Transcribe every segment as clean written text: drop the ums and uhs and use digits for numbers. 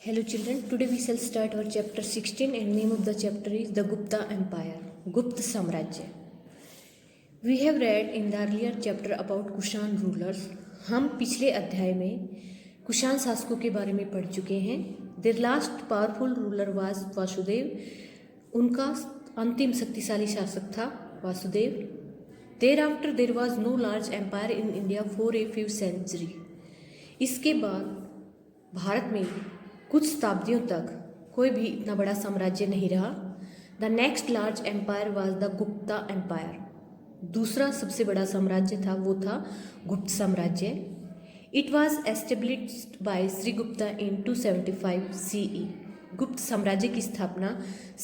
Hello children, today we shall start our chapter 16 and name of the chapter is the Gupta Empire, Gupta Samrajya. We have read in the earlier chapter about Kushan rulers. हम पिछले अध्याय में कुषाण शासकों के बारे में पढ़ चुके हैं. Their last powerful ruler was Vasudev. उनका अंतिम शक्तिशाली शासक था Vasudev. Thereafter there was no large empire in India for a few centuries. इसके बाद भारत में कुछ शताब्दियों तक कोई भी इतना बड़ा साम्राज्य नहीं रहा. The next large empire was the Gupta empire. दूसरा सबसे बड़ा साम्राज्य था वो था गुप्त साम्राज्य. It was established by Sri Gupta in 275 CE. गुप्त साम्राज्य की स्थापना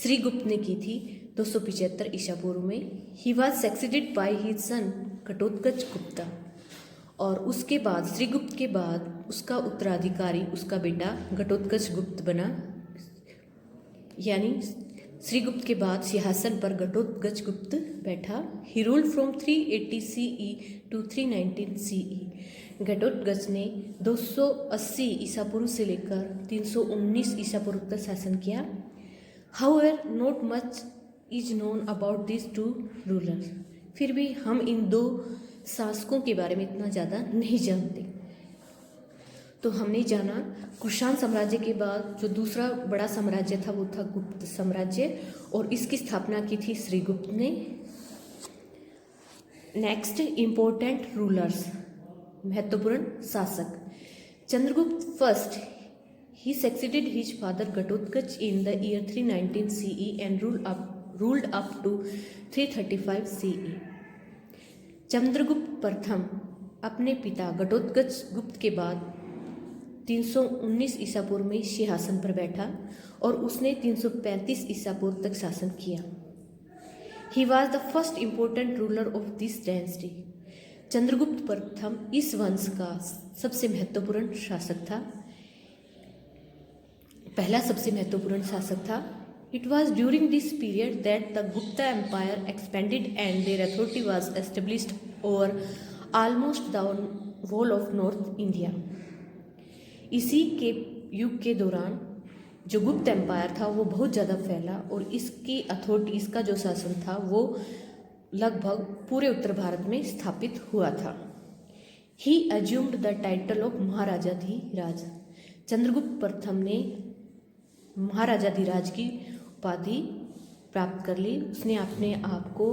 श्रीगुप्त ने की थी 275 ईसा पूर्व में. He was succeeded by his son Ghatotkacha Gupta. और उसके बाद श्रीगुप्त के बाद उसका उत्तराधिकारी उसका बेटा घटोत्कच गुप्त बना. यानी श्रीगुप्त के बाद सिंहासन पर घटोत्कच गुप्त बैठा. He ruled from 380 CE to 319 CE. Ghatotkacha ने 280 ईसा पूर्व से लेकर 319 ईसा पूर्व तक शासन किया. However not much is known about this two rulers. फिर भी हम इन दो शासकों के बारे में इतना ज़्यादा नहीं जानते. तो हमने जाना कुषाण साम्राज्य के बाद जो दूसरा बड़ा साम्राज्य था वो था गुप्त साम्राज्य और इसकी स्थापना की थी श्रीगुप्त ने. नेक्स्ट इम्पोर्टेंट रूलर्स, महत्वपूर्ण शासक. Chandragupta first. He succeeded his father Ghatotkacha in the year 319 CE and ruled up to 335 CE. Chandragupta प्रथम अपने पिता घटोत्कच गुप्त के बाद 319 ईसा पूर्व में सिंहासन पर बैठा और उसने 335 ईसा पूर्व तक शासन किया. ही was the first important ruler of this dynasty. Chandragupta प्रथम इस वंश का सबसे महत्वपूर्ण शासक था, पहला सबसे महत्वपूर्ण शासक था. It was during this period that the Gupta Empire expanded and their authority was established over almost the whole of North India. इसी के युग के दौरान जो गुप्त एम्पायर था वो बहुत ज़्यादा फैला और इसकी अथॉरिटी, इसका जो शासन था वो लगभग पूरे उत्तर भारत में स्थापित हुआ था. He assumed the title of महाराजाधिराज. चंद्रगुप्त प्रथम ने महाराजाधिराज की उपाधि प्राप्त कर ली. उसने अपने आप को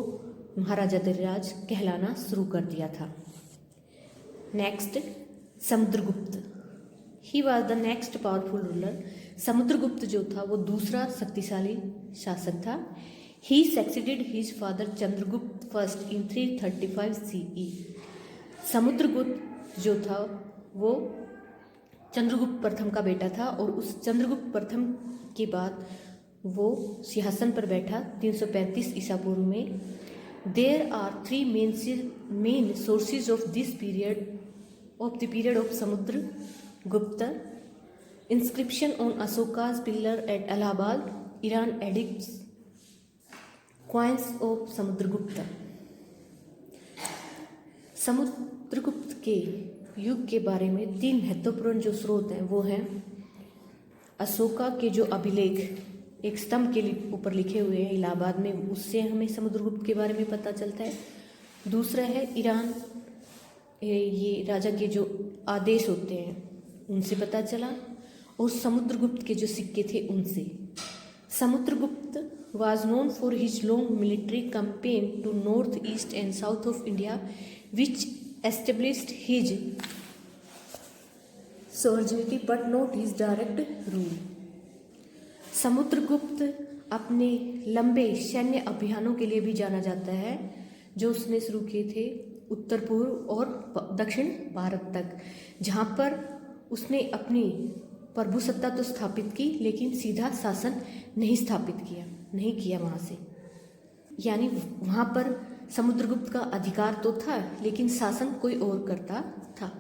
महाराजाधिराज कहलाना शुरू कर दिया था. Next Samudragupta. He was the next powerful ruler. Samudragupta जो था वो दूसरा शक्तिशाली शासक था. He succeeded his father Chandragupta first in 335 CE. Samudragupta जो था वो चंद्रगुप्त प्रथम का बेटा था और उस चंद्रगुप्त प्रथम के बाद वो सिंहासन पर बैठा 335 ईसा पूर्व में. There are 3 main sources of this period of the period of Samudragupta. Inscription on Ashoka's pillar at Allahabad, Eran edicts, coins of Samudragupta. Samudragupta के युग के बारे में 3 महत्वपूर्ण जो स्रोत हैं वो हैं अशोका के जो अभिलेख एक स्तंभ के ऊपर लिखे हुए हैं इलाहाबाद में, उससे हमें समुद्रगुप्त के बारे में पता चलता है. दूसरा है ईरान, ये राजा के जो आदेश होते हैं उनसे पता चला. और समुद्रगुप्त के जो सिक्के थे उनसे. Samudragupta was known for his long military campaign to north east and south of India which established his sovereignty but not his direct rule. Samudragupta अपने लंबे सैन्य अभियानों के लिए भी जाना जाता है जो उसने शुरू किए थे उत्तर पूर्व और दक्षिण भारत तक, जहाँ पर उसने अपनी प्रभुसत्ता तो स्थापित की लेकिन सीधा शासन नहीं किया वहाँ से. यानी वहाँ पर समुद्रगुप्त का अधिकार तो था लेकिन शासन कोई और करता था.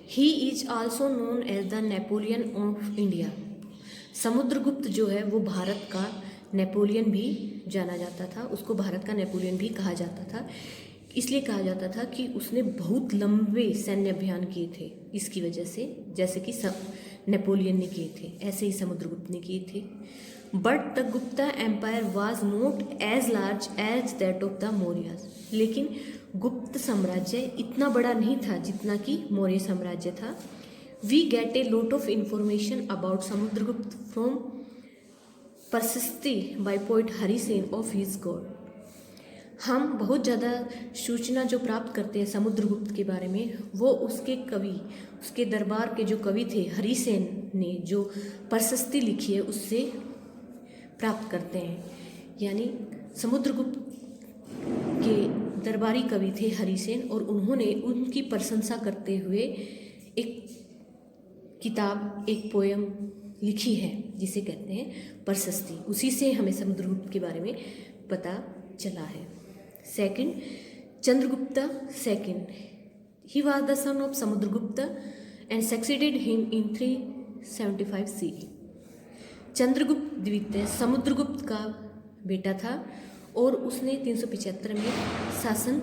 He is also known as the Napoleon of India. Samudragupta जो है वो भारत का नेपोलियन भी जाना जाता था. उसको भारत का नेपोलियन भी कहा जाता था. इसलिए कहा जाता था कि उसने बहुत लंबे सैन्य अभियान किए थे. इसकी वजह से जैसे कि नेपोलियन ने किए थे, ऐसे ही समुद्रगुप्त ने किए थे। But the Gupta empire was not as large as that of the Mauryas, लेकिन गुप्त साम्राज्य इतना बड़ा नहीं था जितना कि मौर्य साम्राज्य था। We get a lot of information about Samudragupta from prashasti by poet Harisena of his god. हम बहुत ज़्यादा सूचना जो प्राप्त करते हैं समुद्रगुप्त के बारे में, वो उसके कवि, उसके दरबार के जो कवि थे हरिसेन ने जो प्रशस्ति लिखी है उससे प्राप्त करते हैं। यानी समुद्रगुप्त के दरबारी कवि थे हरिसेन, और उन्होंने उनकी प्रशंसा करते हुए एक किताब, एक पोयम लिखी है जिसे कहते हैं प्रशस्ति। उसी से हमें समुद्रगुप्त के बारे में पता चला है। Second, Chandragupta second, he was the son of Samudragupta and succeeded him in 375 CE। Chandragupta द्वितीय समुद्रगुप्त का बेटा था और उसने 375 में शासन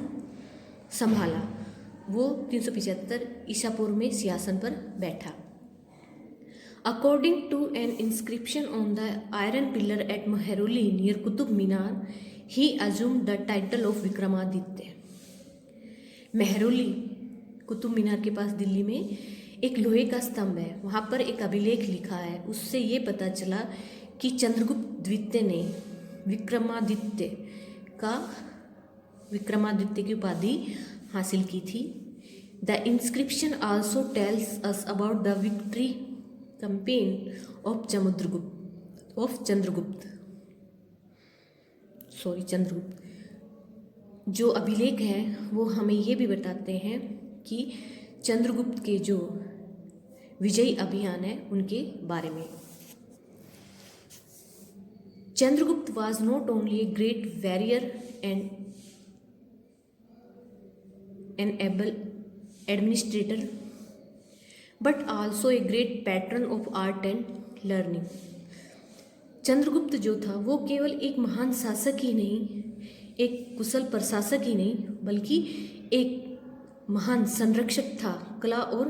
संभाला। वो 375 ईसा पूर्व में सिंहासन पर बैठा। According to an inscription on the iron pillar at Mehrauli near Qutub Minar, he assumed the title of Vikramaditya. Mehrauli Qutub Minar के पास दिल्ली में एक लोहे का स्तंभ है, वहाँ पर एक अभिलेख लिखा है। उससे ये पता चला कि चंद्रगुप्त द्वितीय ने विक्रमादित्य की उपाधि हासिल की थी। The inscription also tells us about the victory campaign of Chandragupta. जो अभिलेख हैं वो हमें ये भी बताते हैं कि चंद्रगुप्त के जो विजयी अभियान है उनके बारे में। Chandragupta was not only a great warrior and an able administrator, but also a great patron of art and learning। Chandragupta जो था वो केवल एक महान शासक ही नहीं, एक कुशल प्रशासक ही नहीं, बल्कि एक महान संरक्षक था कला और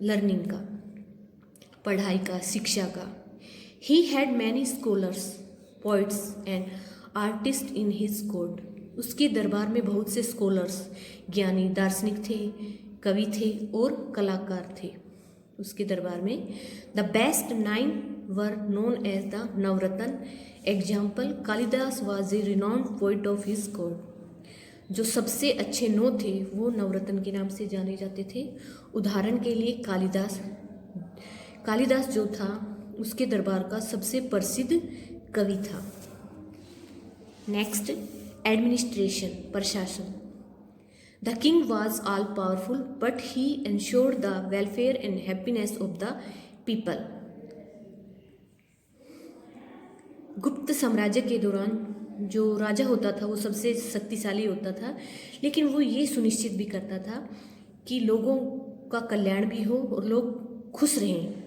लर्निंग का, पढ़ाई का, शिक्षा का। He had many scholars, poets and artists in his court। उसके दरबार में बहुत से स्कॉलर्स, ज्ञानी, दार्शनिक थे, कवि थे और कलाकार थे उसके दरबार में। The best 9 were known as the Navratna. Example, Kalidas was a renowned poet of his court. जो सबसे अच्छे 9 थे वो नवरत्न के नाम से जाने जाते थे। उदाहरण के लिए कालिदास जो था उसके दरबार का सबसे प्रसिद्ध कवि था। नेक्स्ट, एडमिनिस्ट्रेशन, प्रशासन। The king was all powerful but he ensured the welfare and happiness of the people. गुप्त साम्राज्य के दौरान जो राजा होता था वो सबसे शक्तिशाली होता था, लेकिन वो ये सुनिश्चित भी करता था कि लोगों का कल्याण भी हो और लोग खुश रहें।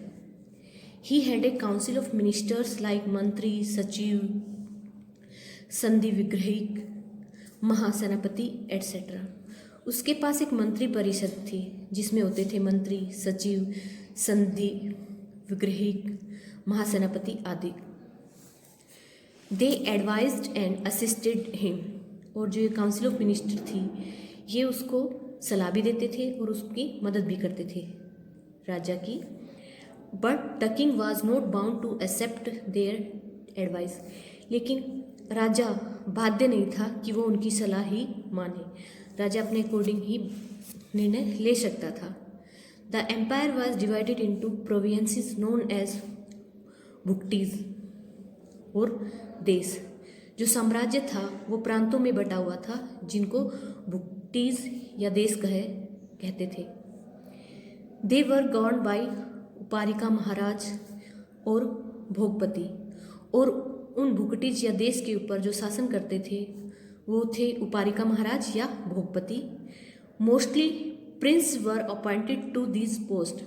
He had a council of ministers like मंत्री, सचिव, संधि विग्रहिक, महासेनापति एटसेट्रा। उसके पास एक मंत्री परिषद थी जिसमें होते थे मंत्री, सचिव, संधि विग्रहिक, महासेनापति आदि। They advised and assisted him। और जो ये काउंसिल ऑफ मिनिस्टर थी ये उसको सलाह भी देते थे और उसकी मदद भी करते थे राजा की। But the king was not bound to accept their advice. लेकिन राजा बाध्य नहीं था कि वो उनकी सलाह ही माने, राजा अपने अकॉर्डिंग ही निर्णय ले सकता था। The empire was divided into provinces known as bhuktis और देश। जो साम्राज्य था वो प्रांतों में बटा हुआ था जिनको भुक्टीज या देश कहते थे। दे वर गवर्न बाय उपारिका महाराज और भोगपति, और उन भुक्टीज या देश के ऊपर जो शासन करते थे वो थे उपारिका महाराज या bhogpati. Mostly prince were appointed to this post.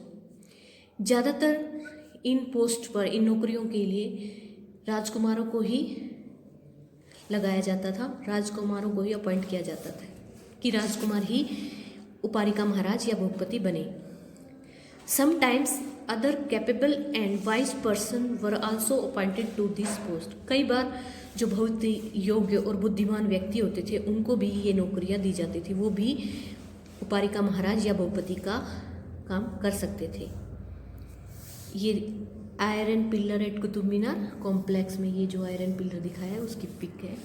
ज़्यादातर इन पोस्ट पर, इन नौकरियों के लिए राजकुमारों को ही लगाया जाता था, राजकुमारों को ही अपॉइंट किया जाता था कि राजकुमार ही उपारिका महाराज या भोगपति बने। Sometimes other capable and wise person were also appointed to this post. कई बार जो बहुत ही योग्य और बुद्धिमान व्यक्ति होते थे उनको भी ये नौकरियां दी जाती थी, वो भी उपारिका महाराज या भूपति का काम कर सकते थे। ये iron pillar eight Qutub Minar complex में ये जो आयरन पिलर दिखाया है उसकी पिक है।